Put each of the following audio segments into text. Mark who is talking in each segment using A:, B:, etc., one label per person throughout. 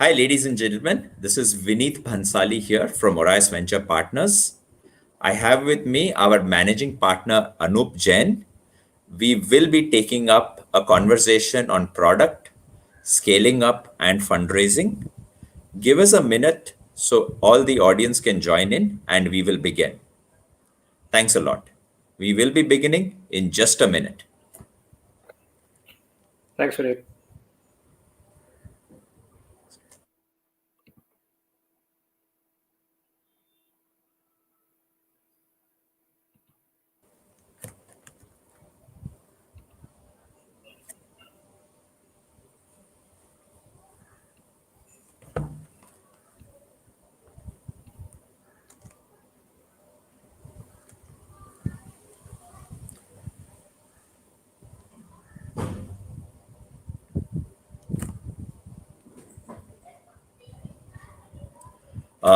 A: Hi, ladies and gentlemen. This is Vineet Bhansali here from Orios Venture Partners. I have with me our managing partner, Anup Jain. We will be taking up a conversation on product, scaling up, and fundraising. Give us a minute so all the audience can join in and we will begin. Thanks a lot. We will be beginning in just a minute.
B: Thanks, Vineet.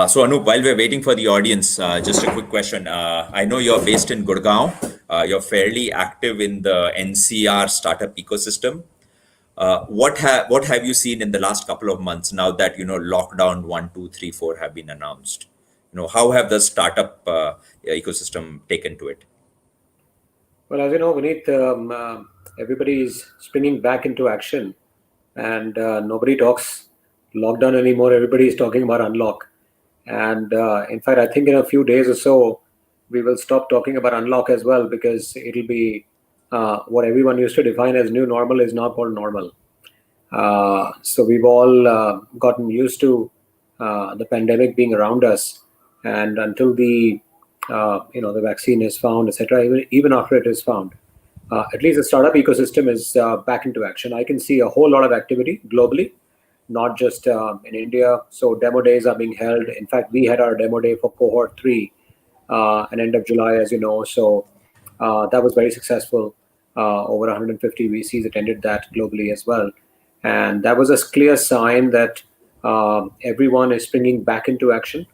A: So Anup, while we're waiting for the audience, just a quick question. I know you're based in Gurgaon. You're fairly active in the NCR startup ecosystem. What have you seen in the last couple of months now that lockdown 1, 2, 3, 4 have been announced? How have the startup ecosystem taken to it?
B: Well, as you know, Vineet, everybody is springing back into action, and nobody talks lockdown anymore. Everybody is talking about unlock. And in fact, I think in a few days or so, we will stop talking about unlock as well, because it'll be what everyone used to define as new normal is now called normal. So we've all gotten used to the pandemic being around us, and until the vaccine is found, etc. Even after it is found, at least the startup ecosystem is back into action. I can see a whole lot of activity globally, not just in India. So demo days are being held. In fact, we had our demo day for cohort 3 at end of July, as you know. So that was very successful. Over 150 VCs attended that globally as well. And that was a clear sign that everyone is springing back into action.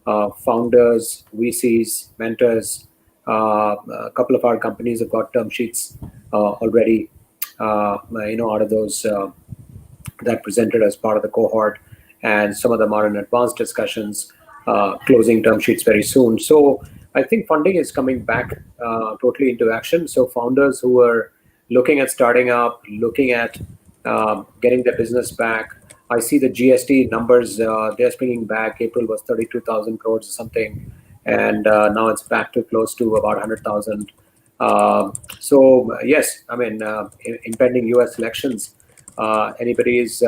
B: Founders, VCs, mentors, a couple of our companies have got term sheets already, out of those that presented as part of the cohort, and some of them are in advanced discussions, closing term sheets very soon. So I think funding is coming back totally into action. So founders who are looking at starting up, looking at getting their business back. I see the GST numbers, they're springing back. April was 32,000 crores or something, and now it's back to close to about 100,000. So yes, I mean, impending US elections, anybody's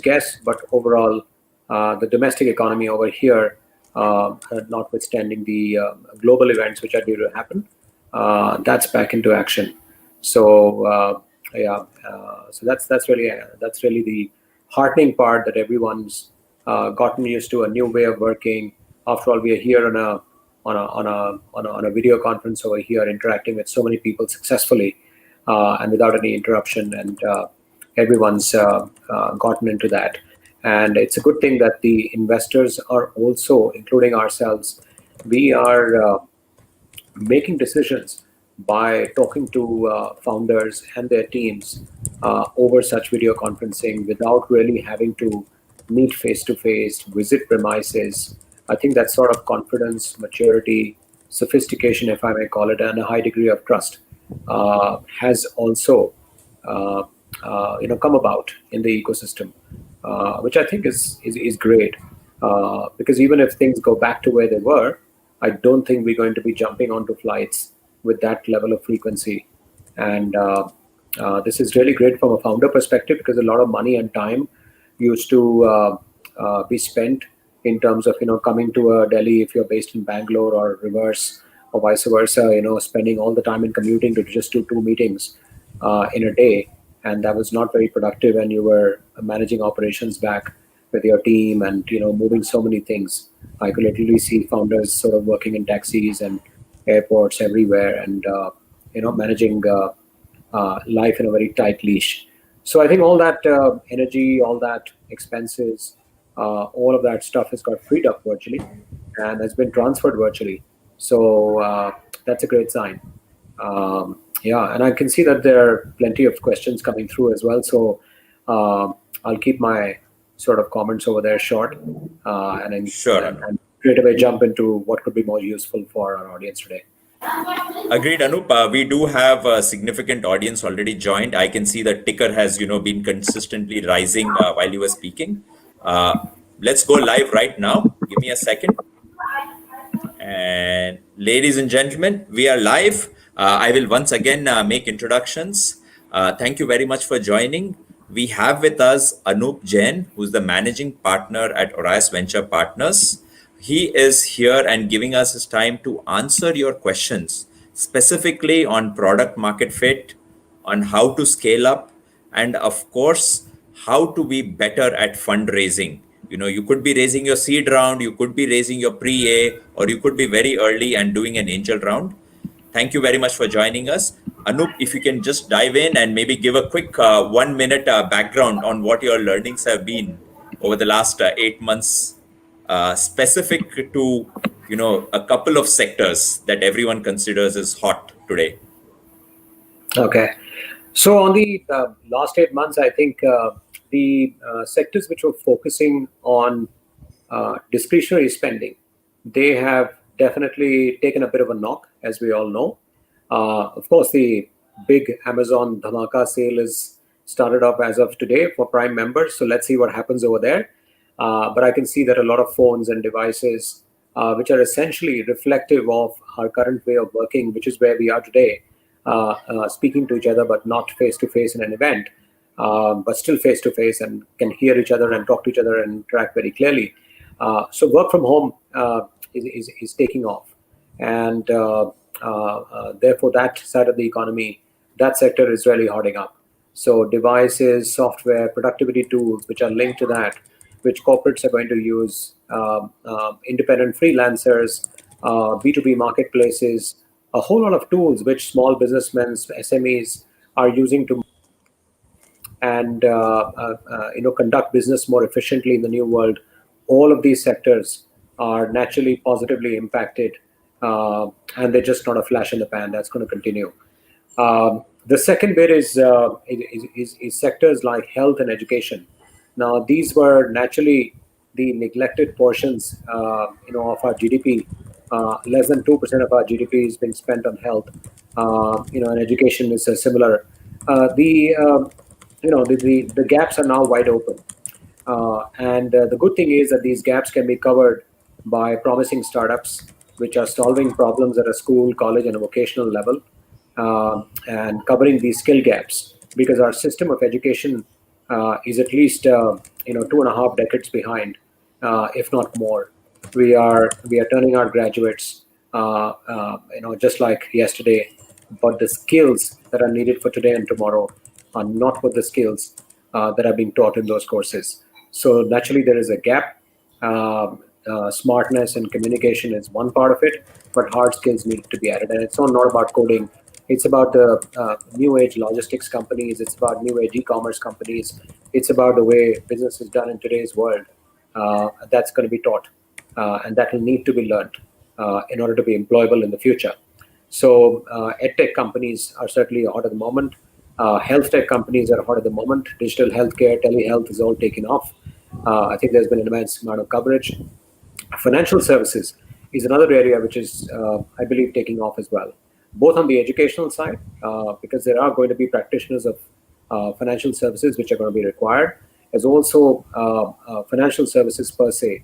B: guess, but overall, the domestic economy over here, notwithstanding the global events which are due to happen, that's back into action. So so that's really the heartening part, that everyone's gotten used to a new way of working. After all, we are here on a video conference over here, interacting with so many people successfully and without any interruption, and everyone's gotten into that. And it's a good thing that the investors are also, including ourselves, we are making decisions by talking to founders and their teams over such video conferencing without really having to meet face to face, visit premises. I think that sort of confidence, maturity, sophistication, if I may call it, and a high degree of trust has also come about in the ecosystem, which I think is great. Because even if things go back to where they were, I don't think we're going to be jumping onto flights with that level of frequency. And this is really great from a founder perspective, because a lot of money and time used to be spent in terms of coming to Delhi if you're based in Bangalore, or reverse, or vice versa. Spending all the time in commuting to just do 2 meetings in a day, and that was not very productive. And you were managing operations back with your team, and moving so many things. I could literally see founders sort of working in taxis and airports everywhere, and managing life in a very tight leash. So I think all that energy, all that expenses, all of that stuff has got freed up virtually and has been transferred virtually. So that's a great sign. And I can see that there are plenty of questions coming through as well. So I'll keep my sort of comments over there short,
A: Sure, Anup.
B: and straight away jump into what could be more useful for our audience today.
A: Agreed, Anup. We do have a significant audience already joined. I can see the ticker has, been consistently rising while you were speaking. Uh, let's go live right now. Give me a second. And ladies and gentlemen, we are live. I will once again make introductions. Thank you very much for joining. We have with us Anup Jain, who's the managing partner at Orios Venture Partners. He is here and giving us his time to answer your questions, specifically on product market fit, on how to scale up, and of course, how to be better at fundraising. You could be raising your seed round, you could be raising your pre-A, or you could be very early and doing an angel round. Thank you very much for joining us. Anup, if you can just dive in and maybe give a quick 1 minute background on what your learnings have been over the last 8 months, specific to a couple of sectors that everyone considers as hot today.
B: Okay. So on the last 8 months, I think the sectors which were focusing on discretionary spending, they have definitely taken a bit of a knock, as we all know. Of course, the big Amazon Dhamaka sale is started up as of today for Prime members. So let's see what happens over there. But I can see that a lot of phones and devices, which are essentially reflective of our current way of working, which is where we are today, speaking to each other, but not face to face in an event, but still face to face and can hear each other and talk to each other and interact very clearly. So work from home is taking off, and therefore that side of the economy, that sector is really hotting up. So devices, software, productivity tools, which are linked to that, which corporates are going to use, independent freelancers, B2B marketplaces, a whole lot of tools which small businessmen, SMEs are using to and conduct business more efficiently in the new world. All of these sectors are naturally positively impacted, and they're just not a flash in the pan. That's going to continue. The second bit is sectors like health and education. Now, these were naturally the neglected portions, of our GDP. Less than 2% of our GDP is being spent on health. And education is a similar. The gaps are now wide open. And the good thing is that these gaps can be covered by promising startups, which are solving problems at a school, college, and a vocational level, and covering these skill gaps. Because our system of education is at least 2.5 decades behind, if not more. We are turning out graduates, just like yesterday, but the skills that are needed for today and tomorrow are not what the skills that are being taught in those courses. So naturally, there is a gap. Smartness and communication is one part of it, but hard skills need to be added. And it's not about coding. It's about the new age logistics companies. It's about new age e-commerce companies. It's about the way business is done in today's world. That's going to be taught, and that will need to be learned in order to be employable in the future. So EdTech companies are certainly hot at the moment. Health tech companies are hot at the moment. Digital healthcare, telehealth is all taking off. I think there's been an immense amount of coverage. Financial services is another area which is, I believe, taking off as well, both on the educational side, because there are going to be practitioners of financial services which are going to be required, as also financial services per se,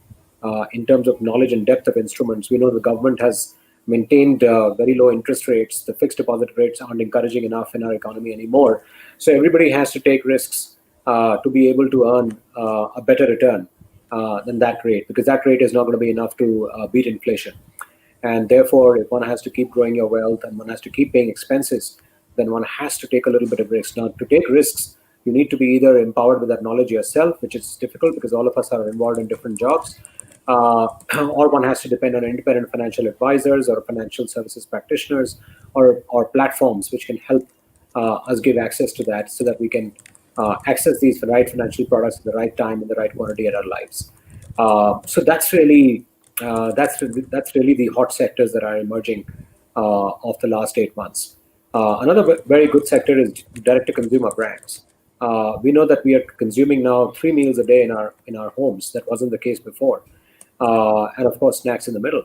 B: in terms of knowledge and depth of instruments. We know the government has maintained very low interest rates. The fixed deposit rates aren't encouraging enough in our economy anymore. So everybody has to take risks to be able to earn a better return than that rate, because that rate is not going to be enough to beat inflation. And therefore, if one has to keep growing your wealth and one has to keep paying expenses, then one has to take a little bit of risk. Now, to take risks, you need to be either empowered with that knowledge yourself, which is difficult because all of us are involved in different jobs, or one has to depend on independent financial advisors or financial services practitioners or platforms which can help us give access to that so that we can access these right financial products at the right time in the right quantity in our lives. So that's really the hot sectors that are emerging of the last 8 months. Another very good sector is direct-to-consumer brands. We know that we are consuming now 3 meals a day in our homes. That wasn't the case before, and of course snacks in the middle.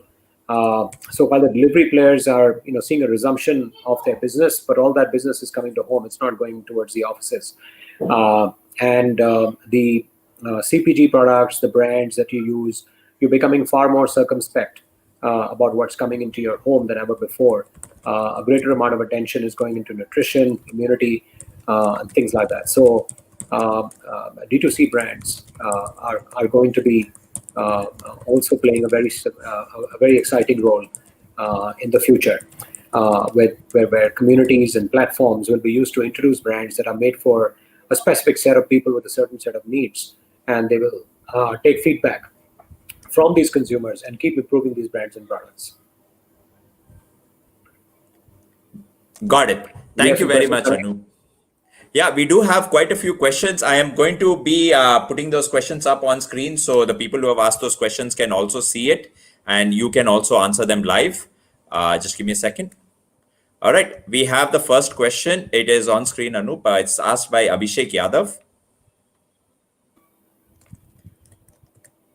B: So while the delivery players are seeing a resumption of their business, but all that business is coming to home. It's not going towards the offices. And the CPG products, the brands that you use, you're becoming far more circumspect about what's coming into your home than ever before. A greater amount of attention is going into nutrition, immunity, and things like that. So D2C brands are going to be also playing a very exciting role in the future, where communities and platforms will be used to introduce brands that are made for a specific set of people with a certain set of needs, and they will take feedback from these consumers and keep improving these brands and products.
A: Got it. Thank you very much, Anu. Yeah, we do have quite a few questions. I am going to be putting those questions up on screen so the people who have asked those questions can also see it, and you can also answer them live. Just give me a second. All right, we have the first question. It is on screen, Anup. It's asked by Abhishek Yadav.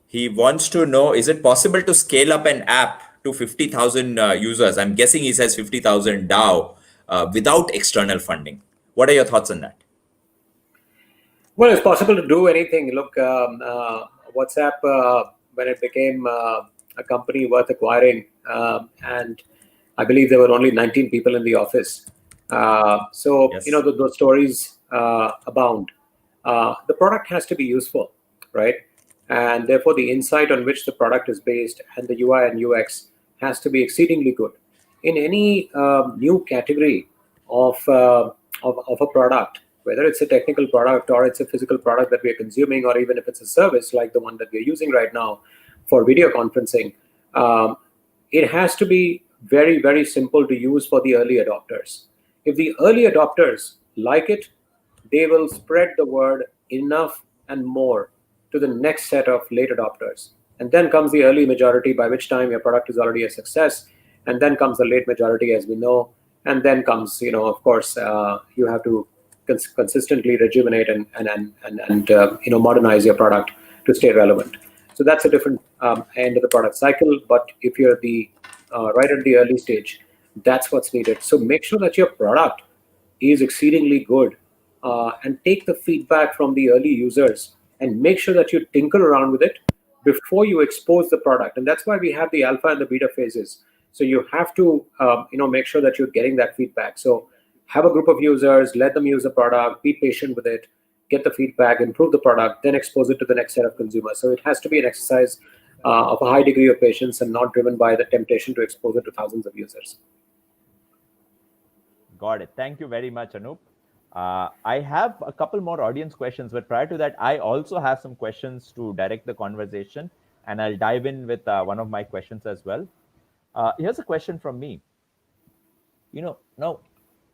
A: He wants to know, is it possible to scale up an app to 50,000 users? I'm guessing he says 50,000 DAO without external funding. What are your thoughts on that?
B: Well, it's possible to do anything. Look, WhatsApp, when it became a company worth acquiring, and I believe there were only 19 people in the office. So,
A: Yes.
B: those stories abound. The product has to be useful, right? And therefore, the insight on which the product is based and the UI and UX has to be exceedingly good. In any new category of a product, whether it's a technical product or it's a physical product that we are consuming, or even if it's a service like the one that we're using right now for video conferencing, it has to be very, very simple to use for the early adopters. If the early adopters like it, they will spread the word enough and more to the next set of late adopters. And then comes the early majority, by which time your product is already a success. And then comes the late majority, as we know. And then comes, of course, you have to consistently rejuvenate and modernize your product to stay relevant. So that's a different end of the product cycle. But if you're right at the early stage, that's what's needed. So make sure that your product is exceedingly good, and take the feedback from the early users and make sure that you tinker around with it before you expose the product. And that's why we have the alpha and the beta phases. So you have to make sure that you're getting that feedback. So have a group of users, let them use the product, be patient with it, get the feedback, improve the product, then expose it to the next set of consumers. So it has to be an exercise of a high degree of patience and not driven by the temptation to expose it to thousands of users.
C: Got it. Thank you very much, Anup. I have a couple more audience questions, but prior to that, I also have some questions to direct the conversation, and I'll dive in with one of my questions as well. Here's a question from me. Now,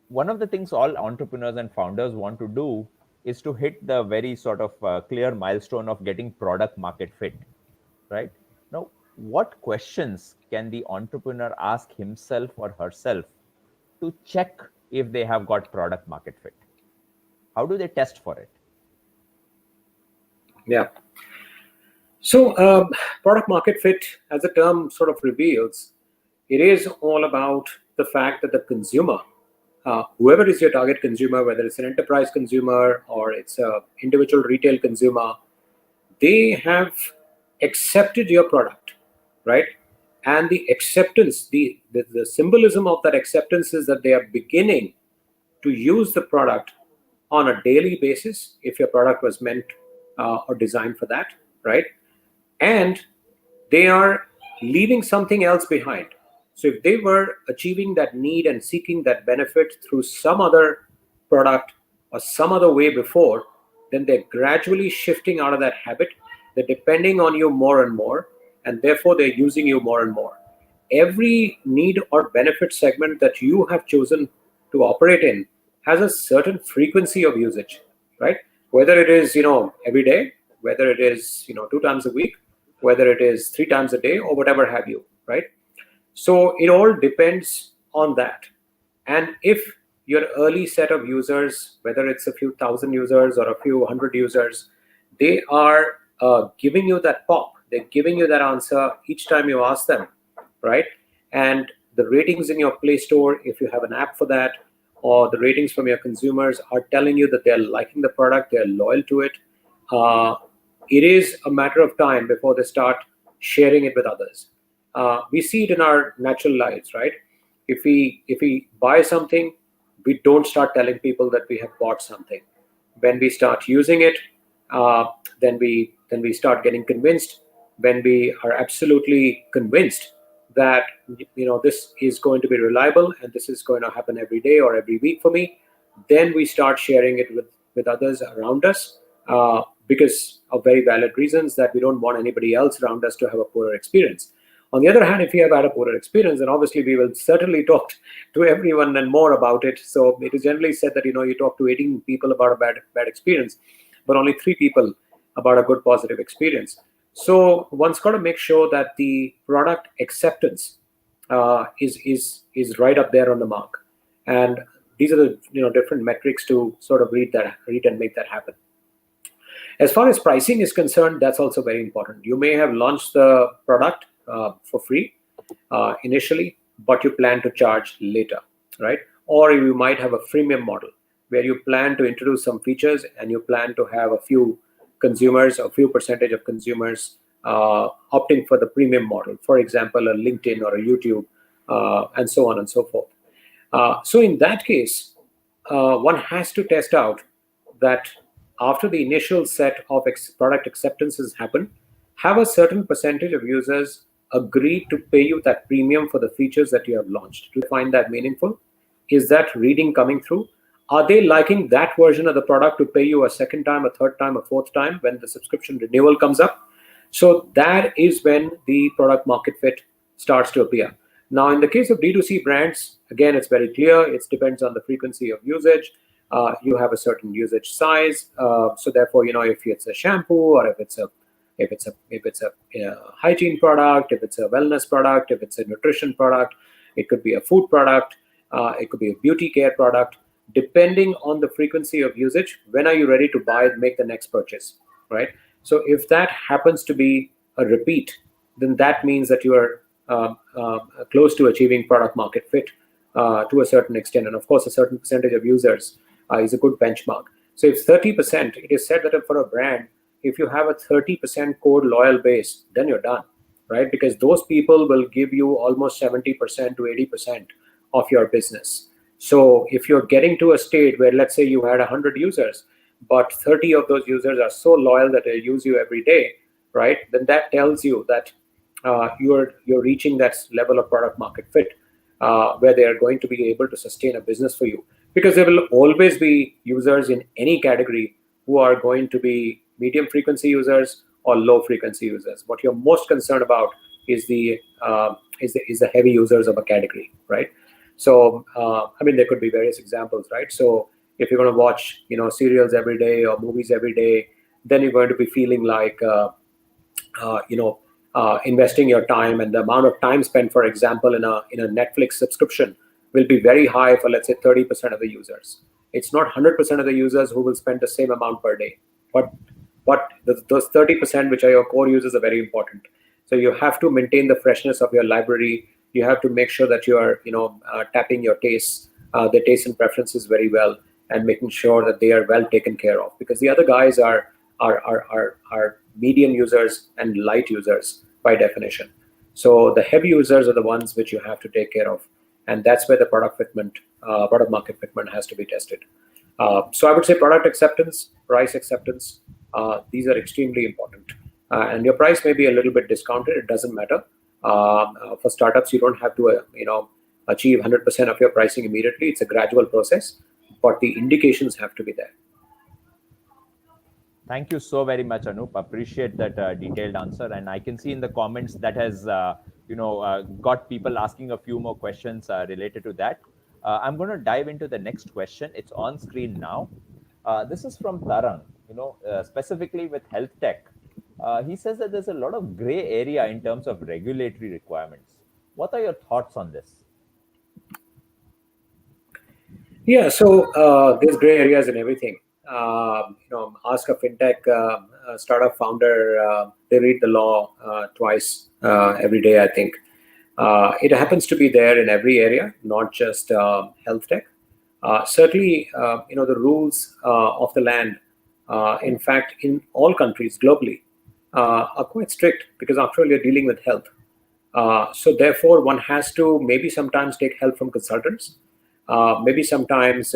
C: one of the things all entrepreneurs and founders want to do is to hit the very sort of clear milestone of getting product market fit, right? Now, what questions can the entrepreneur ask himself or herself to check if they have got product market fit? How do they test for it?
B: Yeah. So product market fit, as the term sort of reveals, it is all about the fact that the consumer, whoever is your target consumer, whether it's an enterprise consumer or it's an individual retail consumer, they have accepted your product, right? And the acceptance, the symbolism of that acceptance is that they are beginning to use the product on a daily basis, if your product was meant or designed for that, right? And they are leaving something else behind. So if they were achieving that need and seeking that benefit through some other product or some other way before, then they're gradually shifting out of that habit. They're depending on you more and more, and therefore they're using you more and more. Every need or benefit segment that you have chosen to operate in has a certain frequency of usage, right? Whether it is, every day, whether it is, 2 times a week, whether it is 3 times a day, or whatever have you, right? So it all depends on that. And if your early set of users, whether it's a few thousand users or a few hundred users, they are giving you that pop. They're giving you that answer each time you ask them, right? And the ratings in your Play Store, if you have an app for that, or the ratings from your consumers are telling you that they're liking the product, they're loyal to it. It is a matter of time before they start sharing it with others. We see it in our natural lives, right? If we buy something, we don't start telling people that we have bought something. When we start using it, uh, then we start getting convinced. When we are absolutely convinced that this is going to be reliable and this is going to happen every day or every week for me, then we start sharing it with others around us, because of very valid reasons that we don't want anybody else around us to have a poorer experience. On the other hand, if we have had a poorer experience, then obviously we will certainly talk to everyone and more about it. So it is generally said that you talk to 18 people about a bad experience, but only 3 people about a good positive experience. So one's got to make sure that the product acceptance is right up there on the mark, and these are the different metrics to sort of read and make that happen. As far as pricing is concerned, that's also very important. You may have launched the product for free initially, but you plan to charge later, right? Or you might have a freemium model where you plan to introduce some features and you plan to have a few consumers, a few percentage of consumers opting for the premium model, for example, a LinkedIn or a YouTube, and so on and so forth. So in that case, one has to test out that after the initial set of product acceptances happen, have a certain percentage of users agree to pay you that premium for the features that you have launched. Do you find that meaningful? Is that reading coming through? Are they liking that version of the product to pay you a second time, a third time, a fourth time when the subscription renewal comes up? So that is when the product market fit starts to appear. Now, in the case of D2C brands, again, it's very clear. It depends on the frequency of usage. You have a certain usage size. So therefore, if it's a shampoo, or if it's a hygiene product, if it's a wellness product, if it's a nutrition product, it could be a food product, it could be a beauty care product. Depending on the frequency of usage, when are you ready to buy and make the next purchase, right? So if that happens to be a repeat, then that means that you are close to achieving product market fit to a certain extent. And of course, a certain percentage of users is a good benchmark. So if 30%, it is said that for a brand, if you have a 30% core loyal base, then you're done, right? Because those people will give you almost 70% to 80% of your business. So if you're getting to a state where, let's say you had 100 users, but 30 of those users are so loyal that they use you every day, right? Then that tells you that you're reaching that level of product market fit where they are going to be able to sustain a business for you. Because there will always be users in any category who are going to be medium frequency users or low frequency users. What you're most concerned about is the heavy users of a category, right? So there could be various examples, right? So if you're going to watch serials every day or movies every day, then you're going to be feeling like investing your time, and the amount of time spent, for example, in a Netflix subscription will be very high for, let's say, 30% of the users. It's not 100% of the users who will spend the same amount per day, but those 30%, which are your core users, are very important. So you have to maintain the freshness of your library. You have to make sure that you are tapping your tastes, their tastes and preferences very well, and making sure that they are well taken care of, because the other guys are medium users and light users by definition. So the heavy users are the ones which you have to take care of, and that's where the product market fitment has to be tested. So I would say product acceptance, price acceptance, these are extremely important. And your price may be a little bit discounted. It doesn't matter. For startups, you don't have to achieve 100% of your pricing immediately. It's a gradual process, but the indications have to be there.
C: Thank you so very much, Anup. Appreciate that detailed answer. And I can see in the comments that has, got people asking a few more questions related to that. I'm going to dive into the next question. It's on screen now. This is from Tarang, specifically with health tech. He says that there's a lot of gray area in terms of regulatory requirements. What are your thoughts on this?
B: Yeah, so there's gray areas in everything. Ask a fintech startup founder. They read the law twice every day, I think. It happens to be there in every area, not just health tech. Certainly, the rules of the land, in fact, in all countries globally, are quite strict because after all, you're dealing with health. So therefore, one has to maybe sometimes take help from consultants. Maybe sometimes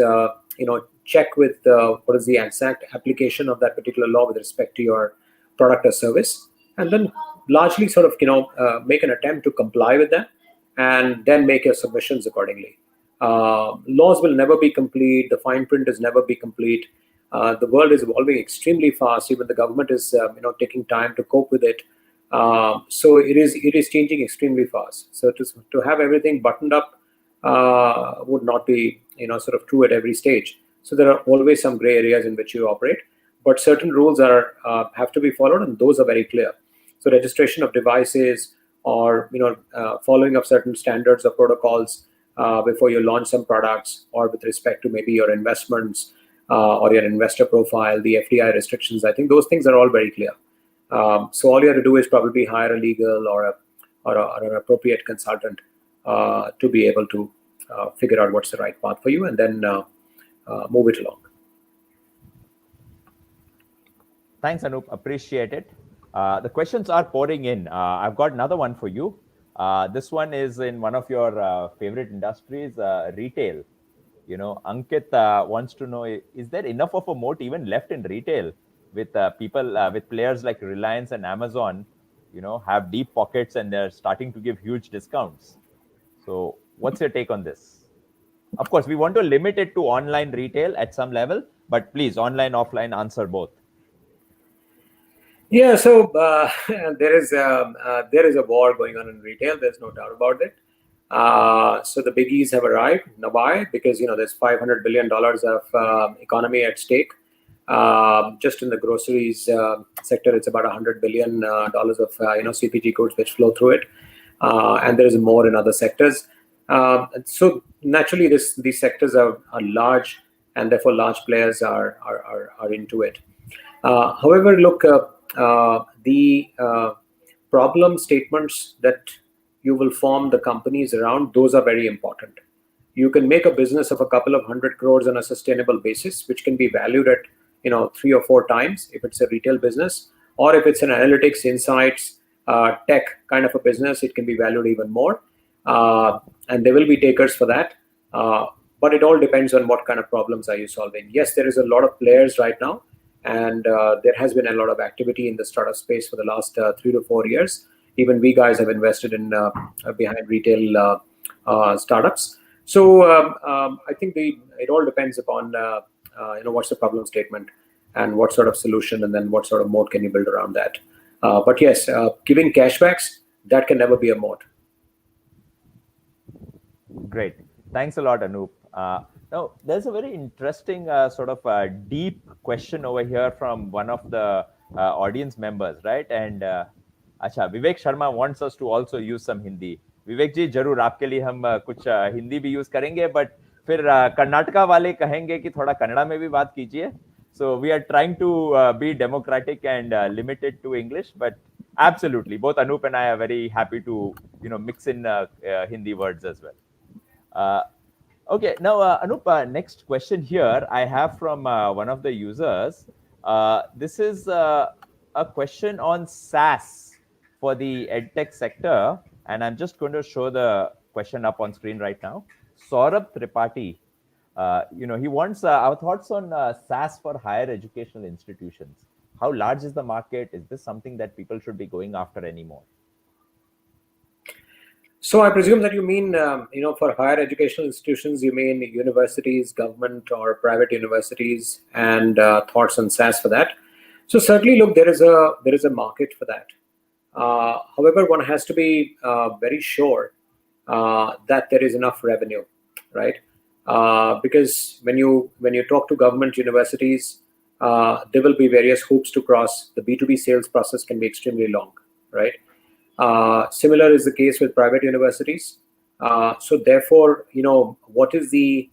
B: check with what is the exact application of that particular law with respect to your product or service, and then largely sort of make an attempt to comply with that, and then make your submissions accordingly. Laws will never be complete. The fine print is never be complete. The world is evolving extremely fast. Even the government is taking time to cope with it. So it is changing extremely fast. So to have everything buttoned up would not be sort of true at every stage. So there are always some gray areas in which you operate, but certain rules are have to be followed, and those are very clear. So registration of devices, or following of certain standards or protocols before you launch some products, or with respect to maybe your investments or your investor profile, the FDI restrictions. I think those things are all very clear. So all you have to do is probably hire a legal or an appropriate consultant to be able to figure out what's the right path for you, and then move it along.
C: Thanks, Anup. Appreciate it. The questions are pouring in. I've got another one for you. This one is in one of your favorite industries, retail. Ankit wants to know, is there enough of a moat even left in retail with with players like Reliance and Amazon, have deep pockets and they're starting to give huge discounts? So what's your take on this? Of course, we want to limit it to online retail at some level, but please, online, offline, answer both.
B: Yeah, so there is a war going on in retail. There's no doubt about it. So the biggies have arrived. Now why? Because there's $500 billion of economy at stake. Just in the groceries sector, it's about $100 billion of CPG goods which flow through it, and there is more in other sectors. So naturally, these sectors are large, and therefore large players are into it. However, look, the problem statements that you will form the companies around, those are very important. You can make a business of a couple of 100 crores on a sustainable basis, which can be valued at 3 or 4 times if it's a retail business, or if it's an analytics, insights, tech kind of a business, it can be valued even more. And there will be takers for that. But it all depends on what kind of problems are you solving. Yes, there is a lot of players right now, and there has been a lot of activity in the startup space for the last 3 to 4 years. Even we guys have invested in behind retail startups. So I think it all depends upon what's the problem statement and what sort of solution, and then what sort of moat can you build around that. But yes, giving cashbacks, that can never be a moat.
C: Great. Thanks a lot, Anup. Now, there's a very interesting deep question over here from one of the audience members, right? And Vivek Sharma wants us to also use some Hindi. Vivek ji, जरूर आपके लिए हम कुछ हिंदी भी use करेंगे, but फिर कर्नाटका वाले कहेंगे कि थोड़ा कन्नड़ा में भी बात कीजिए. So we are trying to be democratic and limit it to English, but absolutely, both Anup and I are very happy to mix in Hindi words as well. Okay, now Anup, next question here I have from one of the users. This is a question on SaaS for the EdTech sector, and I'm just going to show the question up on screen right now. Saurabh Tripathi, he wants our thoughts on SaaS for higher educational institutions. How large is the market? Is this something that people should be going after anymore?
B: So I presume that you mean, for higher educational institutions, you mean universities, government or private universities, and thoughts on SaaS for that. So certainly, look, there is a market for that. However, one has to be very sure that there is enough revenue, right? Because when you talk to government universities, there will be various hoops to cross. The B2B sales process can be extremely long, right? Similar is the case with private universities. So therefore, what is the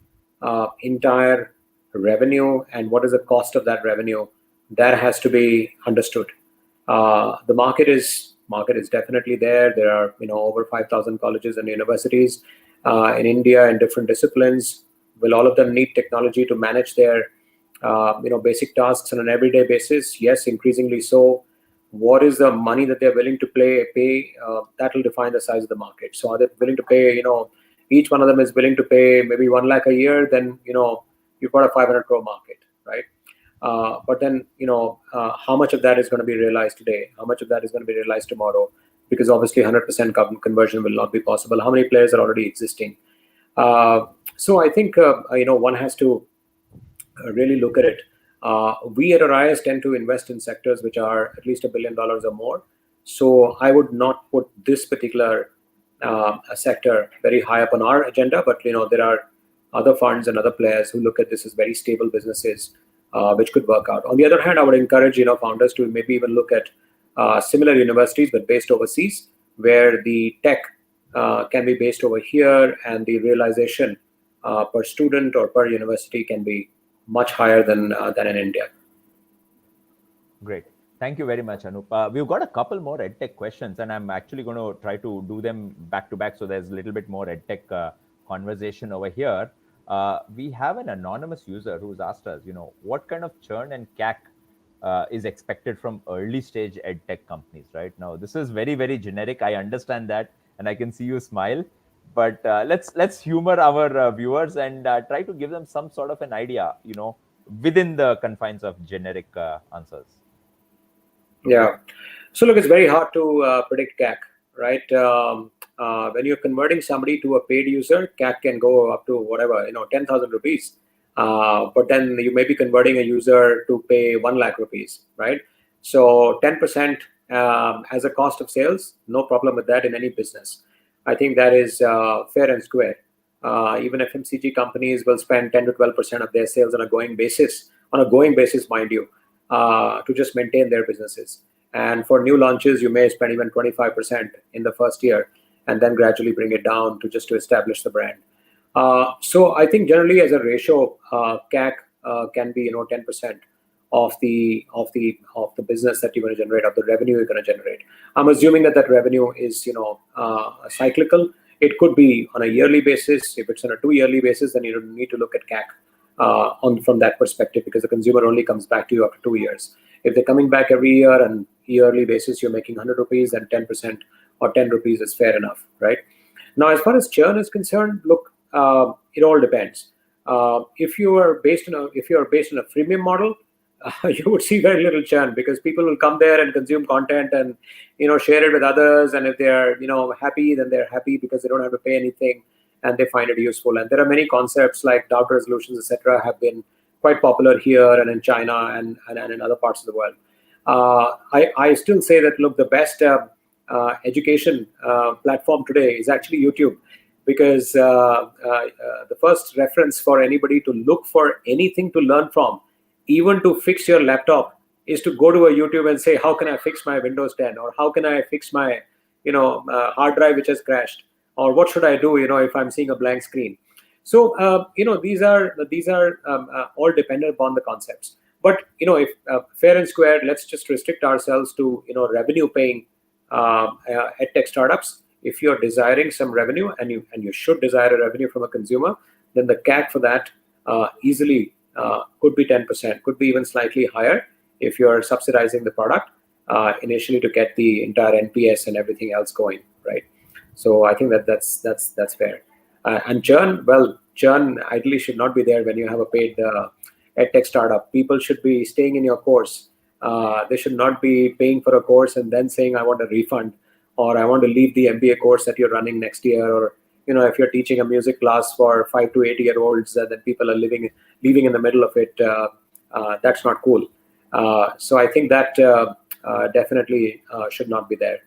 B: entire revenue and what is the cost of that revenue, that has to be understood. The market is definitely there. There are over 5,000 colleges and universities in India in different disciplines. Will all of them need technology to manage their basic tasks on an everyday basis? Yes, increasingly so. What is the money that they're willing to pay? That will define the size of the market. So are they willing to pay? Each one of them is willing to pay maybe 1 lakh a year. Then you've got a 500 crore market, right? But then how much of that is going to be realized today? How much of that is going to be realized tomorrow? Because obviously 100% conversion will not be possible. How many players are already existing? So I think one has to really look at it. We at Orios tend to invest in sectors which are at least $1 billion or more. So I would not put this particular sector very high up on our agenda, but there are other funds and other players who look at this as very stable businesses which could work out. On the other hand, I would encourage founders to maybe even look at similar universities but based overseas, where the tech can be based over here and the realization per student or per university can be much higher than in India.
C: Great. Thank you very much, Anup. We've got a couple more EdTech questions, and I'm actually going to try to do them back to back, so there's a little bit more EdTech conversation over here. We have an anonymous user who's asked us, what kind of churn and CAC is expected from early stage EdTech companies, right? Now, this is very, very generic. I understand that, and I can see you smile. But let's humor our viewers and try to give them some sort of an idea, within the confines of generic answers.
B: Yeah. So look, it's very hard to predict CAC, right? When you're converting somebody to a paid user, CAC can go up to whatever, 10,000 rupees. But then you may be converting a user to pay 1 lakh rupees, right? So 10% as a cost of sales, no problem with that in any business. I think that is fair and square. Even FMCG companies will spend 10 to 12% of their sales on a going basis, mind you, to just maintain their businesses. And for new launches, you may spend even 25% in the first year, and then gradually bring it down to establish the brand. So I think generally as a ratio, CAC can be 10% of the business that you're going to generate, of the revenue you're going to generate. I'm assuming that revenue is cyclical. It could be on a yearly basis. If it's on a 2-yearly basis, then you don't need to look at CAC from that perspective, because the consumer only comes back to you after 2 years. If they're coming back every year and yearly basis, you're making 100 rupees, then 10% or 10 rupees is fair enough, right? Now, as far as churn is concerned, look, it all depends. If you are based on a freemium model, you would see very little churn, because people will come there and consume content and share it with others. And if they are happy, then they're happy because they don't have to pay anything and they find it useful. And there are many concepts like doubt resolutions, etc., have been quite popular here and in China and in other parts of the world. I still say that, look, the best education platform today is actually YouTube, because the first reference for anybody to look for anything to learn from, even to fix your laptop, is to go to a YouTube and say, how can I fix my Windows 10, or how can I fix my hard drive which has crashed, or what should I do if I'm seeing a blank screen. So these are all dependent upon the concepts. But if fair and square, let's just restrict ourselves to revenue paying edtech startups. If you're desiring some revenue, and you should desire a revenue from a consumer, then the CAC for that easily could be 10%, could be even slightly higher if you're subsidizing the product initially to get the entire NPS and everything else going, right? So I think that's fair. And churn ideally should not be there when you have a paid edtech startup. People should be staying in your course. They should not be paying for a course and then saying, I want a refund, or I want to leave the MBA course that you're running next year, or if you're teaching a music class for 5 to 8-year-olds, then people are leaving in the middle of it. That's not cool. So I think that definitely should not be there.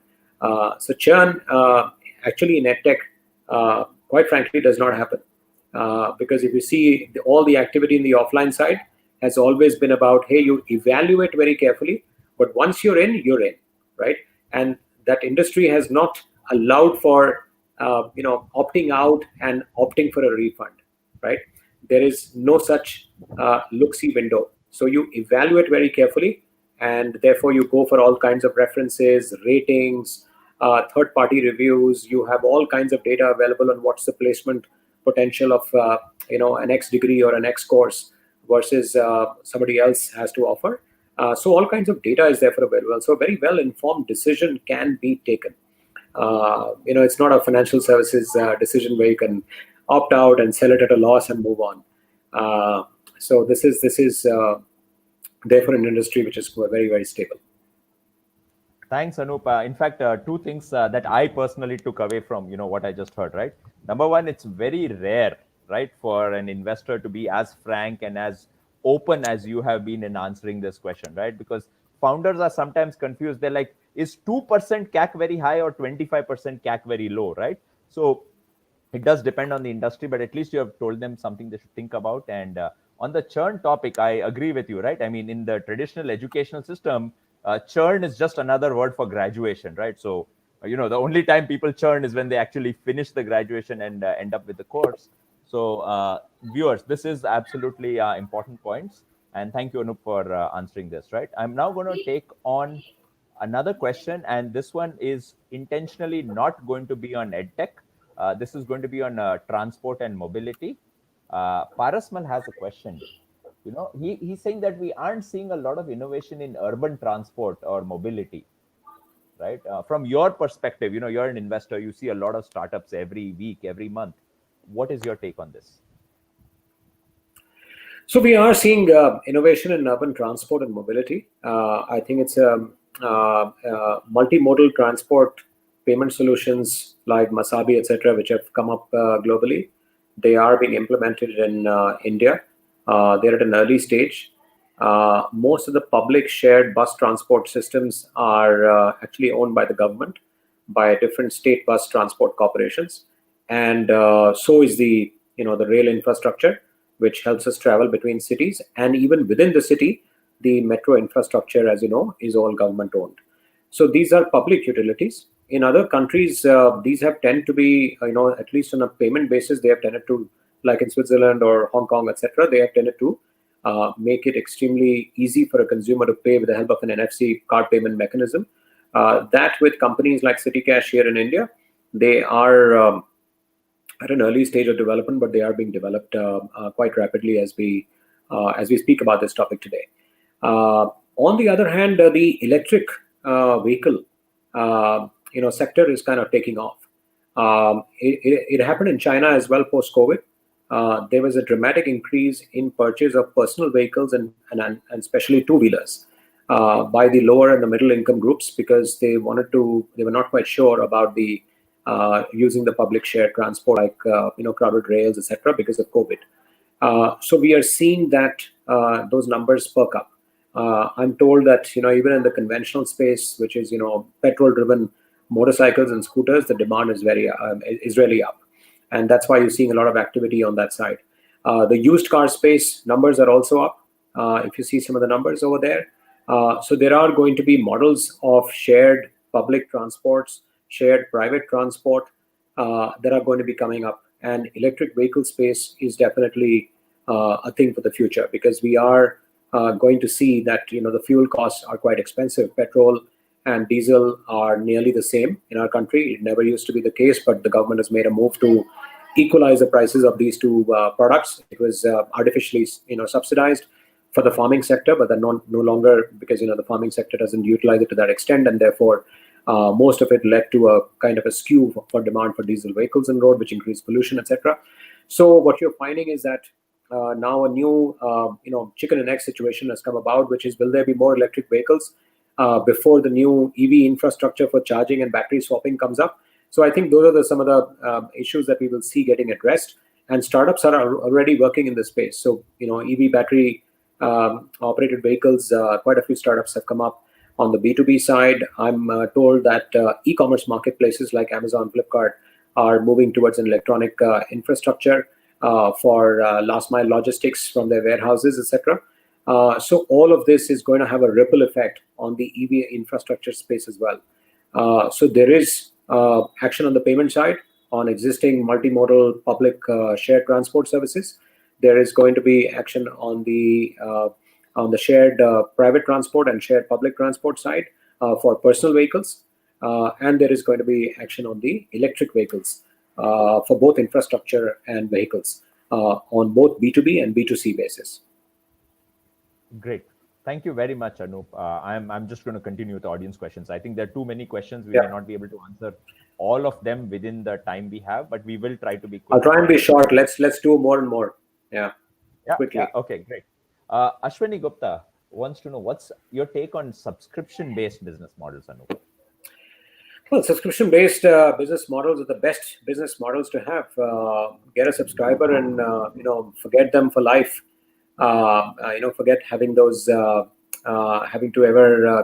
B: So churn actually in edtech, quite frankly, does not happen, because if you see all the activity in the offline side has always been about, hey, you evaluate very carefully, but once you're in, right? And that industry has not allowed for opting out and opting for a refund, right? there is no such look-see window. So you evaluate very carefully, and therefore you go for all kinds of references, ratings, third-party reviews. You have all kinds of data available on what's the placement potential of an X degree or an X course versus somebody else has to offer. So all kinds of data is therefore available. So a very well-informed decision can be taken. It's not a financial services decision where you can opt out and sell it at a loss and move on. So this is therefore an industry which is very, very stable.
C: Thanks, Anup. In fact, two things that I personally took away from what I just heard. Right, number one, it's very rare, right, for an investor to be as frank and as open as you have been in answering this question, right? Because founders are sometimes confused. They're like, is 2% CAC very high or 25% CAC very low, right? So it does depend on the industry, but at least you have told them something they should think about. And on the churn topic, I agree with you, right? I mean, in the traditional educational system, churn is just another word for graduation, right? So, the only time people churn is when they actually finish the graduation and end up with the course. So, viewers, this is absolutely important points. And thank you, Anup, for answering this, right? I'm now going to take on another question, and this one is intentionally not going to be on EdTech. This is going to be on transport and mobility. Parasmal has a question. He's saying that we aren't seeing a lot of innovation in urban transport or mobility, right? From your perspective, you're an investor, you see a lot of startups every week, every month. What is your take on this?
B: So we are seeing innovation in urban transport and mobility. I think it's multimodal transport payment solutions like Masabi, etc., which have come up globally. They are being implemented in India. They're at an early stage. Most of the public shared bus transport systems are actually owned by the government, by different state bus transport corporations, and so is the rail infrastructure, which helps us travel between cities, and even within the city, the metro infrastructure, as you know, is all government owned. So these are public utilities. In other countries, these have tended to be, at least on a payment basis, they have tended to, like in Switzerland or Hong Kong, etc., they have tended to make it extremely easy for a consumer to pay with the help of an NFC card payment mechanism. That with companies like CityCash here in India, they are at an early stage of development, but they are being developed quite rapidly as we speak about this topic today. On the other hand, the electric vehicle sector is kind of taking off. It happened in China as well post-COVID. There was a dramatic increase in purchase of personal vehicles and especially two-wheelers by the lower and the middle income groups, because they were not quite sure about the using the public shared transport like crowded rails, etc., because of COVID. So we are seeing that those numbers perk up. I'm told that even in the conventional space, which is petrol-driven motorcycles and scooters, the demand is really up, and that's why you're seeing a lot of activity on that side. The used car space numbers are also up. If you see some of the numbers over there, so there are going to be models of shared public transports, shared private transport that are going to be coming up, and electric vehicle space is definitely a thing for the future, because we are going to see that the fuel costs are quite expensive. Petrol and diesel are nearly the same in our country. It never used to be the case, but the government has made a move to equalize the prices of these two products. It was artificially subsidized for the farming sector, but then no longer, because the farming sector doesn't utilize it to that extent, and therefore most of it led to a kind of a skew for demand for diesel vehicles on road, which increased pollution, etc. So what you're finding is that now a new chicken and egg situation has come about, which is, will there be more electric vehicles before the new EV infrastructure for charging and battery swapping comes up? So I think those are some of the issues that we will see getting addressed, and startups are already working in this space. So EV battery operated vehicles, quite a few startups have come up. On the B2B side, I'm told that e-commerce marketplaces like Amazon, Flipkart are moving towards an electronic infrastructure for last mile logistics from their warehouses, etc. So all of this is going to have a ripple effect on the EV infrastructure space as well. So there is action on the payment side on existing multimodal public shared transport services. There is going to be action on the shared private transport and shared public transport side for personal vehicles, and there is going to be action on the electric vehicles for both infrastructure and vehicles on both B2B and B2C basis.
C: Great. Thank you very much, Anup. I'm just going to continue with the audience questions. I think there are too many questions. We may not be able to answer all of them within the time we have, but we will try to be quick.
B: I'll try and be short. Let's do more and more. Quickly.
C: Yeah, okay, great. Ashwini Gupta wants to know, what's your take on subscription-based business models, Anup?
B: Well, subscription-based business models are the best business models to have. Get a subscriber and forget them for life. Forget having those having to ever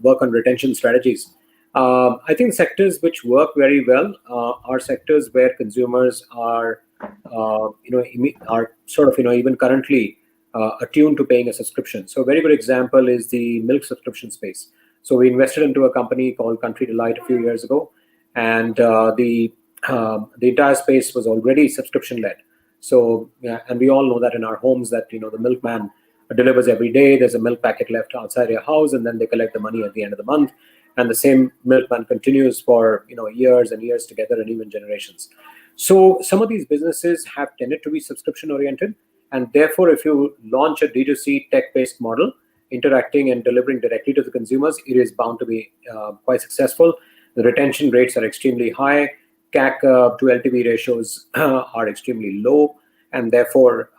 B: work on retention strategies. I think sectors which work very well are sectors where consumers are sort of even currently attuned to paying a subscription. So a very good example is the milk subscription space. So we invested into a company called Country Delight a few years ago, and the entire space was already subscription led. So and we all know that in our homes that the milkman delivers every day. There's a milk packet left outside your house, and then they collect the money at the end of the month. And the same milkman continues for years and years together, and even generations. So some of these businesses have tended to be subscription oriented, and therefore, if you launch a D2C tech-based model, interacting and delivering directly to the consumers, it is bound to be quite successful. The retention rates are extremely high. CAC to LTV ratios are extremely low, and therefore,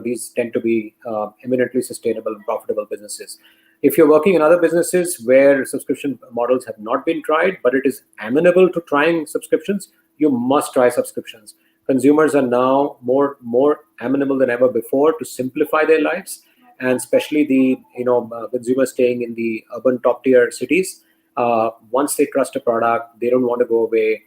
B: these tend to be eminently sustainable and profitable businesses. If you're working in other businesses where subscription models have not been tried, but it is amenable to trying subscriptions, you must try subscriptions. Consumers are now more amenable than ever before to simplify their lives, and especially the consumers staying in the urban top tier cities. Once they trust a product, they don't want to go away.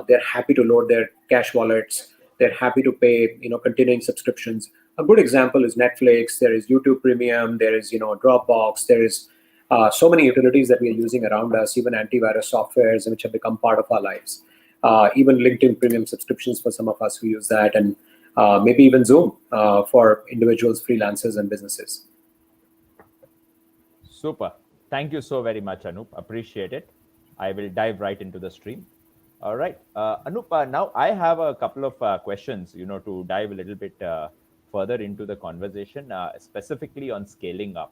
B: They're happy to load their cash wallets. They're happy to pay continuing subscriptions. A good example is Netflix. There is YouTube Premium. There is Dropbox. There is so many utilities that we are using around us, even antivirus softwares, which have become part of our lives. Even LinkedIn Premium subscriptions for some of us who use that, and maybe even Zoom for individuals, freelancers, and businesses.
C: Super. Thank you so very much, Anup. Appreciate it. I will dive right into the stream. All right. Anup, now I have a couple of questions, to dive a little bit further into the conversation, specifically on scaling up.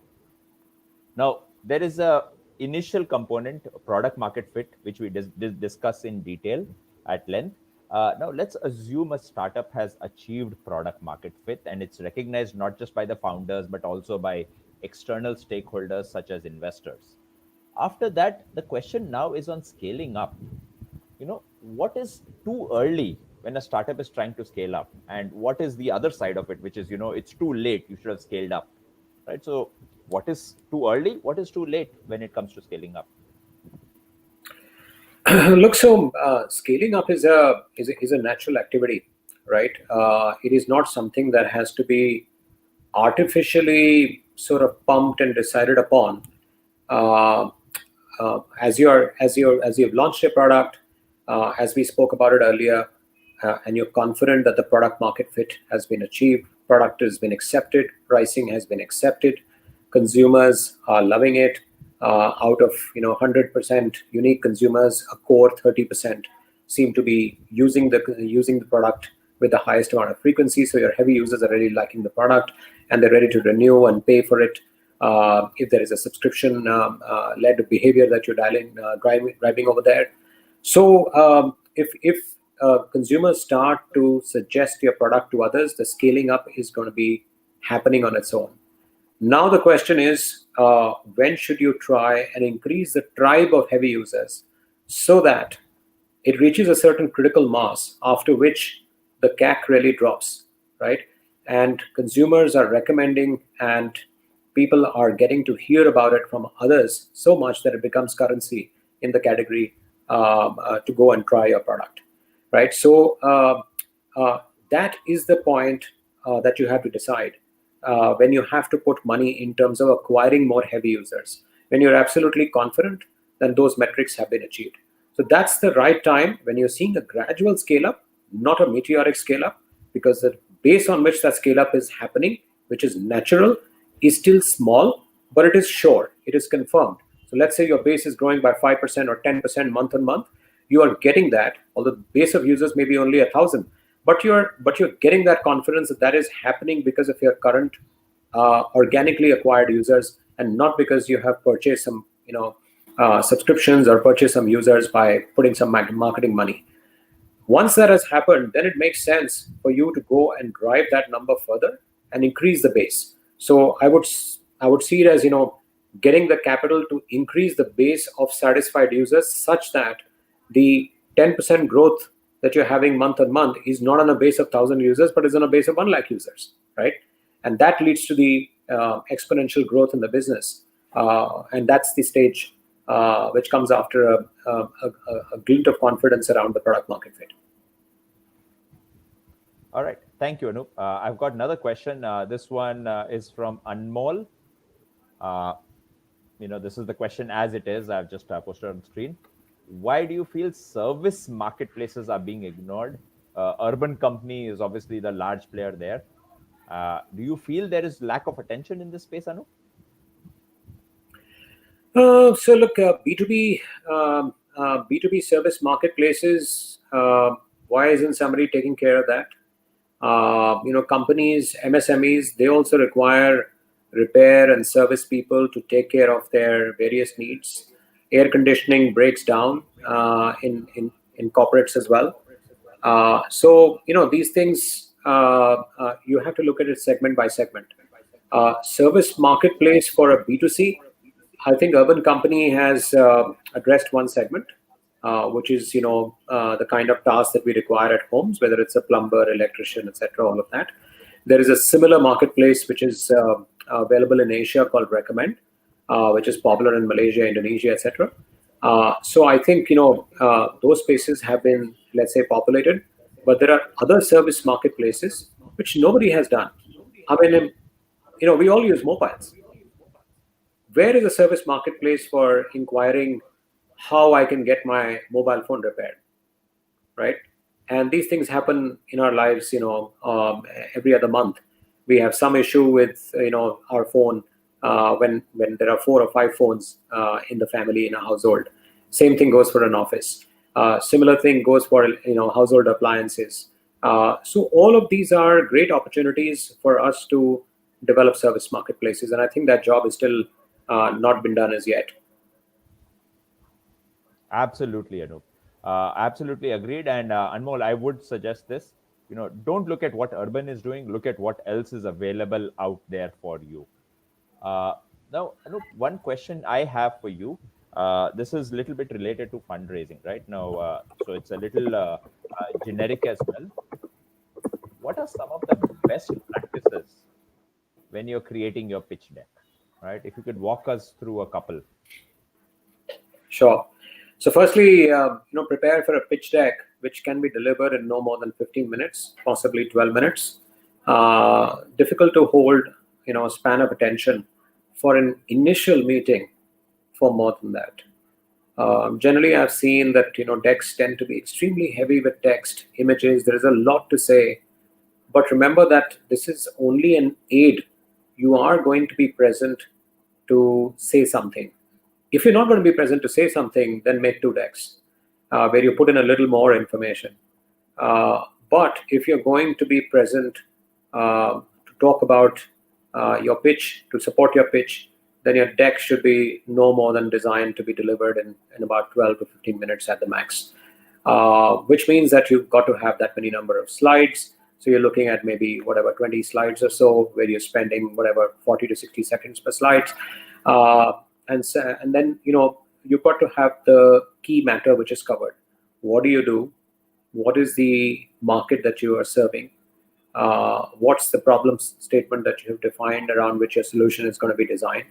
C: Now, there is a initial component, product market fit, which we discuss in detail at length. Now, let's assume a startup has achieved product market fit, and it's recognized not just by the founders, but also by external stakeholders such as investors. After that, the question now is on scaling up. What is too early when a startup is trying to scale up, and what is the other side of it, which is, it's too late, you should have scaled up, right? So what is too early? What is too late when it comes to scaling up?
B: Look, so scaling up is a natural activity, right? It is not something that has to be artificially sort of pumped and decided upon. As you've launched a product, as we spoke about it earlier, and you're confident that the product market fit has been achieved, product has been accepted, pricing has been accepted, consumers are loving it. Out of 100% unique consumers, a core 30% seem to be using the product with the highest amount of frequency. So your heavy users are really liking the product, and they're ready to renew and pay for it. If there is a subscription led behavior that you're driving over there. So if consumers start to suggest your product to others, the scaling up is going to be happening on its own. Now the question is, when should you try and increase the tribe of heavy users so that it reaches a certain critical mass, after which the CAC really drops, right? And consumers are recommending, and people are getting to hear about it from others so much that it becomes currency in the category to go and try your product, right? So that is the point that you have to decide. When you have to put money in terms of acquiring more heavy users. When you're absolutely confident, then those metrics have been achieved. So that's the right time when you're seeing a gradual scale up, not a meteoric scale up, because the base on which that scale up is happening, which is natural, is still small, but it is sure, it is confirmed. So let's say your base is growing by 5% or 10% month on month. You are getting that, although the base of users may be only 1,000, but you're getting that confidence that is happening because of your current organically acquired users, and not because you have purchased some subscriptions or purchased some users by putting some marketing money. Once that has happened, then it makes sense for you to go and drive that number further and increase the base. So I would see it as, getting the capital to increase the base of satisfied users, such that the 10% growth that you're having month on month is not on a base of 1,000 users, but is on a base of 1 lakh users, right? And that leads to the exponential growth in the business. And that's the stage which comes after a glint of confidence around the product market fit.
C: All right. Thank you, Anup. I've got another question. This one is from Anmol. This is the question as it is. I've just posted on screen. Why do you feel service marketplaces are being ignored? Urban Company is obviously the large player there. Do you feel there is lack of attention in this space, Anup?
B: So look, B2B service marketplaces, why isn't somebody taking care of that? Companies, MSMEs, they also require repair and service people to take care of their various needs. Air conditioning breaks down in corporates as well. So these things, you have to look at it segment by segment. Service marketplace for a B2C, I think Urban Company has addressed one segment, which is the kind of tasks that we require at homes, whether it's a plumber, electrician, etc., all of that. There is a similar marketplace which is available in Asia called Recommend, which is popular in Malaysia, Indonesia, etc. So I think those spaces have been, let's say, populated, but there are other service marketplaces which nobody has done. I mean, we all use mobiles. Where is a service marketplace for inquiring how I can get my mobile phone repaired, right? And these things happen in our lives, every other month. We have some issue with, our phone when there are 4 or 5 phones in the family, in a household. Same thing goes for an office. Similar thing goes for, household appliances. So all of these are great opportunities for us to develop service marketplaces. And I think that job is still not been done as yet.
C: Absolutely, Anup. Absolutely agreed. And Anmol, I would suggest this. Don't look at what Urban is doing. Look at what else is available out there for you. Now, Anup, one question I have for you. This is a little bit related to fundraising, right? Now, so it's a little generic as well. What are some of the best practices when you're creating your pitch deck, right? If you could walk us through a couple.
B: Sure. So firstly, prepare for a pitch deck which can be delivered in no more than 15 minutes, possibly 12 minutes. Difficult to hold, span of attention for an initial meeting for more than that. Generally, I've seen that, decks tend to be extremely heavy with text, images. There is a lot to say. But remember that this is only an aid. You are going to be present to say something. If you're not going to be present to say something, then make 2 decks where you put in a little more information. But if you're going to be present to talk about your pitch, to support your pitch, then your deck should be no more than designed to be delivered in about 12 to 15 minutes at the max, which means that you've got to have that many number of slides. So you're looking at maybe 20 slides or so, where you're spending 40 to 60 seconds per slide. And then, you've got to have the key matter which is covered. What do you do? What is the market that you are serving? What's the problem statement that you have defined around which your solution is going to be designed?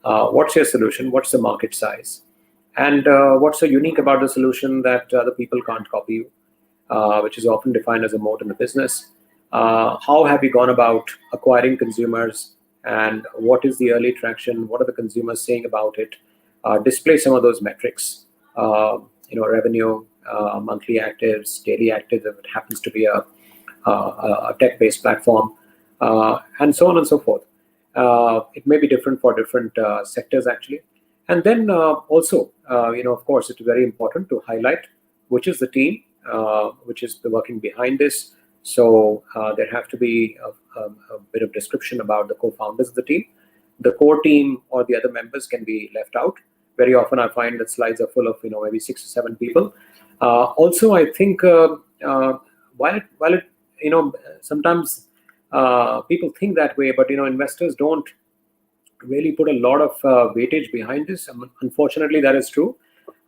B: What's your solution? What's the market size? And what's so unique about the solution that other people can't copy you, which is often defined as a moat in the business? How have you gone about acquiring consumers? And what is the early traction? What are the consumers saying about it? Display some of those metrics, revenue, monthly actives, daily actives, if it happens to be a a tech-based platform, and so on and so forth. It may be different for different sectors actually. And then also, of course, it's very important to highlight which is the team, which is the working behind this. So there have to be a bit of description about the co-founders of the team. The core team or the other members can be left out. Very often I find that slides are full of maybe 6 or 7 people. Also, I think while it sometimes people think that way, but investors don't really put a lot of weightage behind this. Unfortunately, that is true.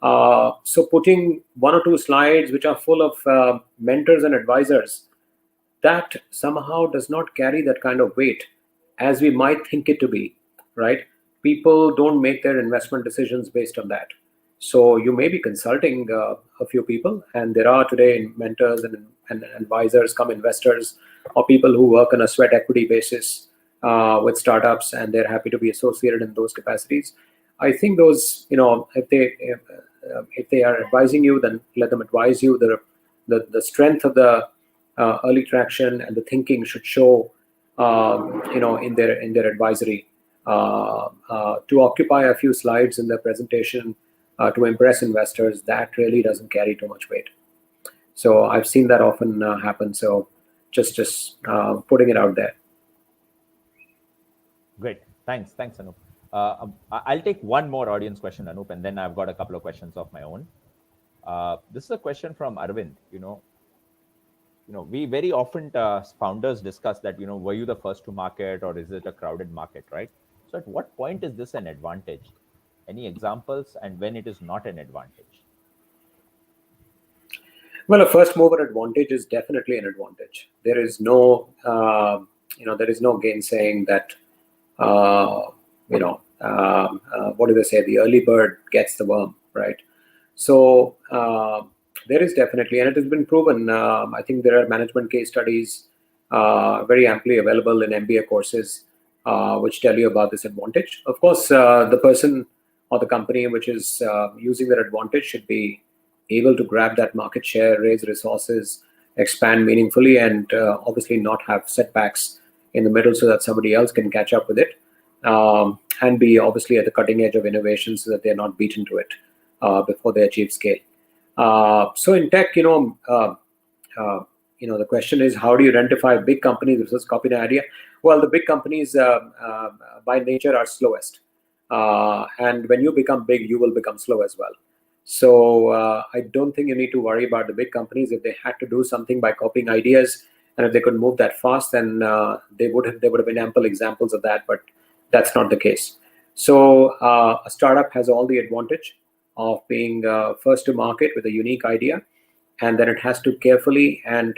B: So putting 1 or 2 slides which are full of mentors and advisors, that somehow does not carry that kind of weight as we might think it to be, right? People don't make their investment decisions based on that. So you may be consulting a few people, and there are today mentors and advisors, come investors, or people who work on a sweat equity basis with startups, and they're happy to be associated in those capacities. I think those, if they are advising you, then let them advise you. The strength of the early traction and the thinking should show, in their advisory. To occupy a few slides in their presentation to impress investors, that really doesn't carry too much weight. So I've seen that often happen. So just putting it out there.
C: Great. Thanks, Anup. I'll take one more audience question, Anup, and then I've got a couple of questions of my own. This is a question from Arvind. We very often founders discuss that, were you the first to market, or is it a crowded market, right? So at what point is this an advantage? Any examples, and when it is not an advantage?
B: Well, a first mover advantage is definitely an advantage. There is no, there is no gainsaying that, what do they say? The early bird gets the worm, right? So there is definitely, and it has been proven. I think there are management case studies very amply available in MBA courses, which tell you about this advantage. Of course, the person or the company which is using that advantage should be able to grab that market share, raise resources, expand meaningfully, and obviously not have setbacks in the middle so that somebody else can catch up with it, and be obviously at the cutting edge of innovation so that they're not beaten to it before they achieve scale. So in tech, the question is, how do you identify big companies versus copy the idea? Well, the big companies by nature are slowest. And when you become big, you will become slow as well. So I don't think you need to worry about the big companies. If they had to do something by copying ideas, and if they could move that fast, then there would have been ample examples of that, but that's not the case. So a startup has all the advantage of being first to market with a unique idea, and then it has to carefully and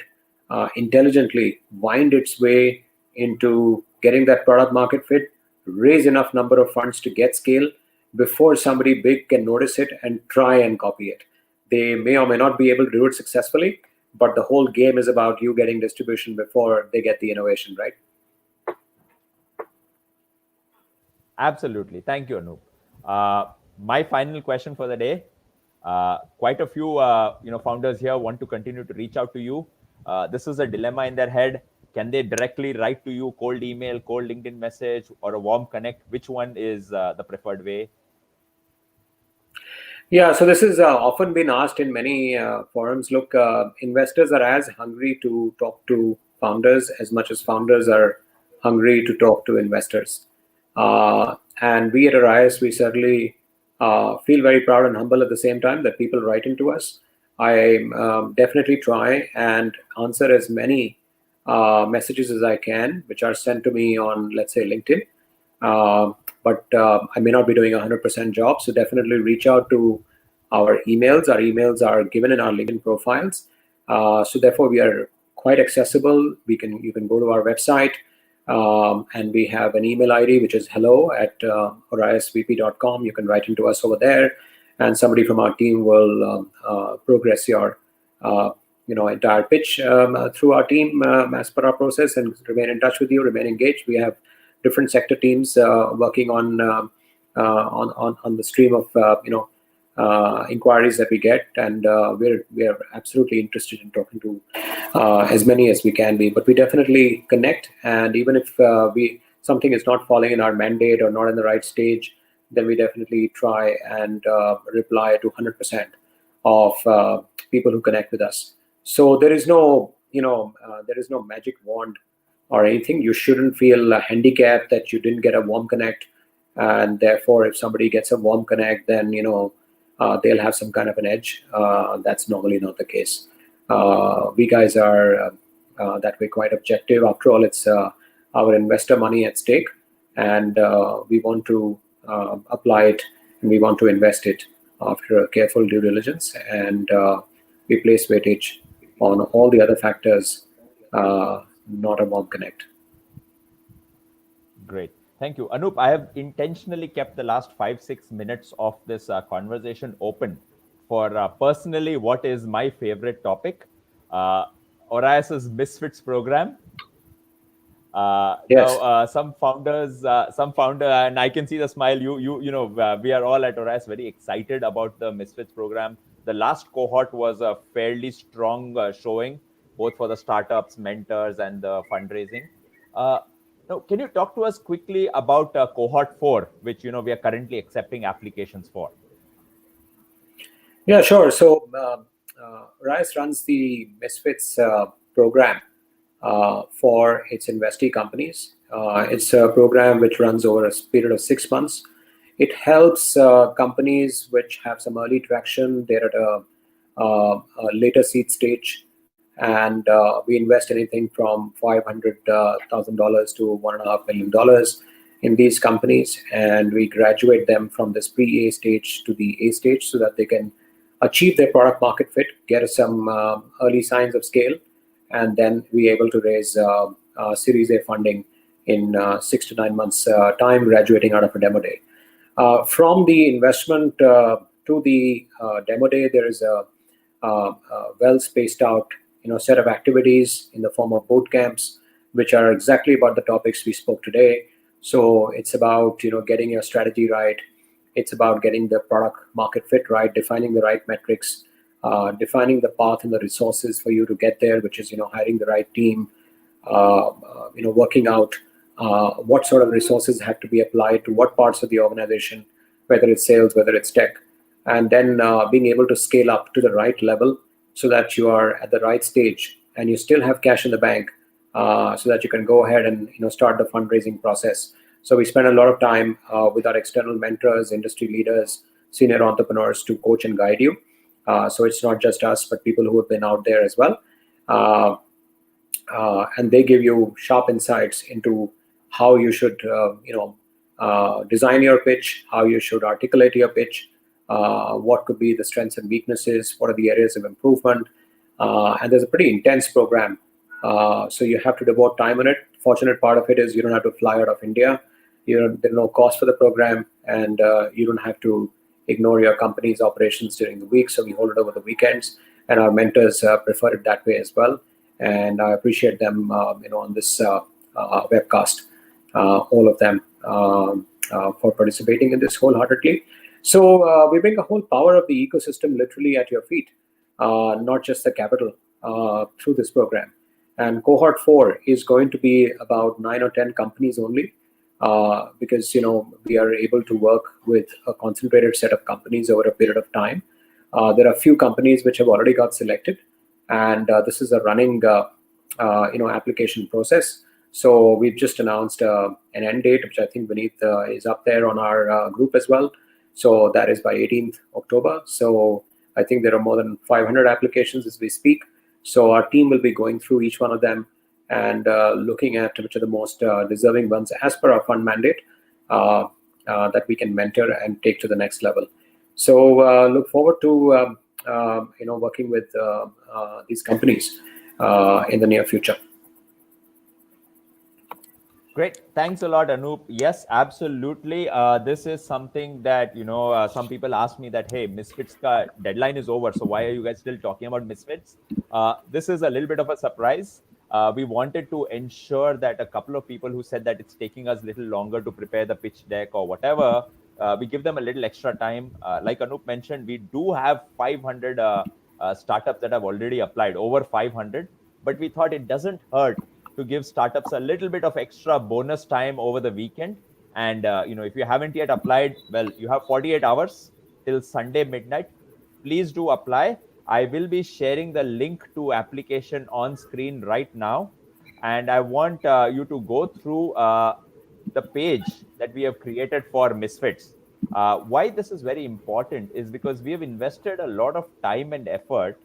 B: intelligently wind its way into getting that product market fit, raise enough number of funds to get scale before somebody big can notice it and try and copy it. They may or may not be able to do it successfully, but the whole game is about you getting distribution before they get the innovation, right?
C: Absolutely. Thank you, Anup. My final question for the day. Quite a few founders here want to continue to reach out to you. This is a dilemma in their head. Can they directly write to you, cold email, cold LinkedIn message, or a warm connect? Which one is the preferred way?
B: Yeah, so this is often been asked in many forums. Look, investors are as hungry to talk to founders as much as founders are hungry to talk to investors. And we at Orios, we certainly feel very proud and humble at the same time that people write into us. I definitely try and answer as many messages as I can, which are sent to me on, let's say, LinkedIn. But I may not be doing 100% job, so definitely reach out to our emails. Our emails are given in our LinkedIn profiles. So therefore, we are quite accessible. You can go to our website, and we have an email ID, which is hello@oriosvp.com. You can write into us over there, and somebody from our team will progress your entire pitch through our team as per our process, and remain in touch with you, remain engaged. We have different sector teams working on the stream of inquiries that we get, and we're absolutely interested in talking to as many as we can be. But we definitely connect, and even if something is not falling in our mandate or not in the right stage, then we definitely try and reply to 100% of people who connect with us. So there is no there is no magic wand or anything. You shouldn't feel handicapped that you didn't get a warm connect, and therefore if somebody gets a warm connect, then they'll have some kind of an edge. That's normally not the case. We guys are that way quite objective. After all, it's our investor money at stake, and we want to apply it, and we want to invest it after a careful due diligence, and we place weightage on all the other factors, not a warm connect.
C: Great. Thank you. Anup, I have intentionally kept the last 5-6 minutes of this conversation open for personally what is my favorite topic, Orios's MISFITS program.
B: Yes.
C: Now, some founder, and I can see the smile. We are all at Orios very excited about the MISFITS program. The last cohort was a fairly strong showing, both for the startups, mentors, and the fundraising. Now, can you talk to us quickly about cohort 4, which we are currently accepting applications for?
B: Yeah, sure. So Orios runs the MISFITS program for its investee companies. It's a program which runs over a period of 6 months. It helps companies which have some early traction. They're at a later seed stage, and we invest anything from $500,000 to $1.5 million in these companies, and we graduate them from this pre-A stage to the A stage so that they can achieve their product market fit, get some early signs of scale, and then be able to raise Series A funding in 6 to 9 months time, graduating out of a demo day. From the investment to the demo day, there is a well spaced out set of activities in the form of boot camps, which are exactly about the topics we spoke today. So it's about getting your strategy right. It's about getting the product market fit right, defining the right metrics, defining the path and the resources for you to get there, which is hiring the right team, working out what sort of resources have to be applied to what parts of the organization, whether it's sales, whether it's tech, and then being able to scale up to the right level so that you are at the right stage and you still have cash in the bank, so that you can go ahead and start the fundraising process. So we spend a lot of time with our external mentors, industry leaders, senior entrepreneurs to coach and guide you. So it's not just us, but people who have been out there as well. And they give you sharp insights into how you should design your pitch, how you should articulate your pitch, what could be the strengths and weaknesses, what are the areas of improvement. And there's a pretty intense program. So you have to devote time on it. Fortunate part of it is you don't have to fly out of India. There's no cost for the program, and you don't have to ignore your company's operations during the week. So we hold it over the weekends, and our mentors prefer it that way as well. And I appreciate them, on this webcast, all of them, for participating in this wholeheartedly. So we bring the whole power of the ecosystem literally at your feet, not just the capital, through this program. And cohort 4 is going to be about 9 or 10 companies only, because we are able to work with a concentrated set of companies over a period of time. There are a few companies which have already got selected, and this is a running application process. So we've just announced an end date, which I think Vineet is up there on our group as well. So that is by 18th October. So I think there are more than 500 applications as we speak. So our team will be going through each one of them and looking at which are the most deserving ones as per our fund mandate, that we can mentor and take to the next level. So look forward to working with these companies in the near future.
C: Great. Thanks a lot, Anup. Yes, absolutely. This is something that, some people ask me that, hey, MISFITS deadline is over. So why are you guys still talking about MISFITS? This is a little bit of a surprise. We wanted to ensure that a couple of people who said that it's taking us a little longer to prepare the pitch deck or whatever, we give them a little extra time. Like Anup mentioned, we do have 500 startups that have already applied, over 500. But we thought it doesn't hurt to give startups a little bit of extra bonus time over the weekend. And if you haven't yet applied, well, you have 48 hours till Sunday midnight. Please do apply. I will be sharing the link to application on screen right now, and I want you to go through the page that we have created for Misfits. Why this is very important is because we have invested a lot of time and effort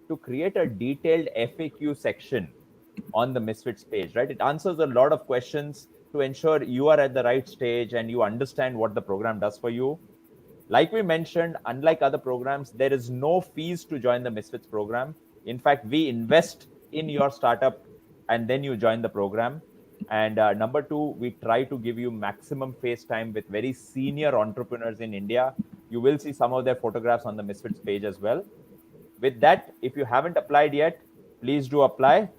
C: to create a detailed FAQ section on the Misfits page, right? It answers a lot of questions to ensure you are at the right stage and you understand what the program does for you. Like we mentioned, unlike other programs, there is no fees to join the Misfits program. In fact, we invest in your startup and then you join the program. And number two, we try to give you maximum face time with very senior entrepreneurs in India. You will see some of their photographs on the Misfits page as well. With that, if you haven't applied yet, please do apply.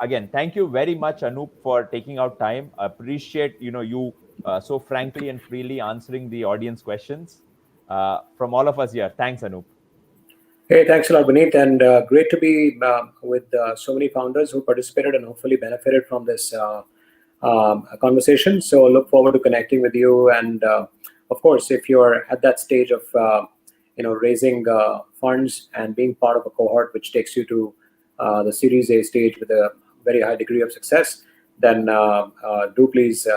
C: Again, thank you very much, Anup, for taking out time. Appreciate you so frankly and freely answering the audience questions from all of us here. Thanks, Anup.
B: Hey, thanks a lot, Vineet, and great to be with so many founders who participated and hopefully benefited from this conversation. So look forward to connecting with you. And of course, if you're at that stage of raising funds and being part of a cohort which takes you to the Series A stage with a very high degree of success, then do please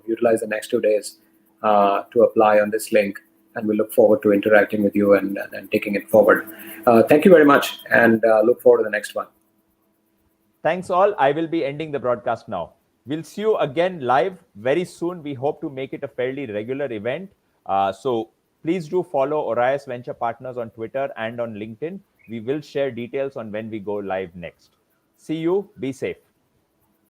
B: utilize the next 2 days to apply on this link. And we look forward to interacting with you and taking it forward. Thank you very much, and look forward to the next one.
C: Thanks all. I will be ending the broadcast now. We'll see you again live very soon. We hope to make it a fairly regular event. So please do follow Orios Venture Partners on Twitter and on LinkedIn. We will share details on when we go live next. See you. Be safe.